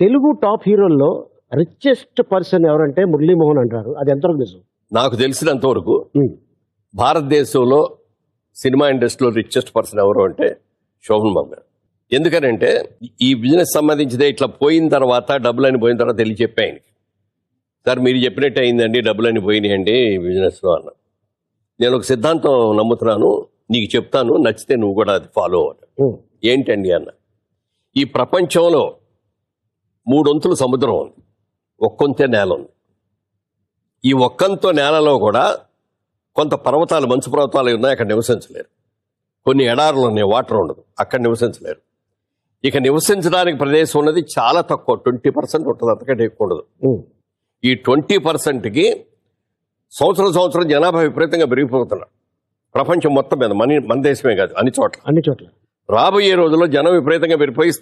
Telugu top హీరోల్లో richest person ఎవరంటే మురళీమోహన్ అంటారు. అది ఎంతవరకు నిజం? నాకు తెలిసినంతవరకు భారతదేశంలో సినిమా ఇండస్ట్రీలో రిచెస్ట్ పర్సన్ ఎవరు అంటే శోభన్ బాబు గారు. ఎందుకనంటే ఈ బిజినెస్ సంబంధించిదే ఇట్లా పోయిన తర్వాత డబ్బులని పోయిన తర్వాత తెలియ చెప్పి ఆయనకి, సార్ మీరు చెప్పినట్టు అయిందండి, డబ్బులని పోయినాయండి ఈ బిజినెస్లో అన్న. నేను ఒక సిద్ధాంతం నమ్ముతున్నాను, నీకు చెప్తాను, నచ్చితే నువ్వు కూడా అది ఫాలో అవ్వాలి. ఏంటండి అన్న, ఈ ప్రపంచంలో 3 వంతులు సముద్రం ఉంది, ఒక్కొంతే నేల ఉంది. ఈ ఒక్కంతో నేలలో కూడా కొంత పర్వతాలు, మంచు పర్వతాలు ఉన్నాయి, అక్కడ నివసించలేరు. కొన్ని ఎడారులు ఉన్నాయి, వాటర్ ఉండదు, అక్కడ నివసించలేరు. ఇక నివసించడానికి ప్రదేశం ఉన్నది చాలా తక్కువ, 20% ఉంటుంది, అంతకంటే ఎక్కువ ఉండదు. ఈ 20%కి సంవత్సరం జనాభా విపరీతంగా పెరిగిపోతున్నారు ప్రపంచం మొత్తం మీద, మన దేశమే కాదు, అన్ని చోట్ల. అన్ని చోట్ల రాబోయే రోజుల్లో జనం విపరీతంగా పెరిగిపోయి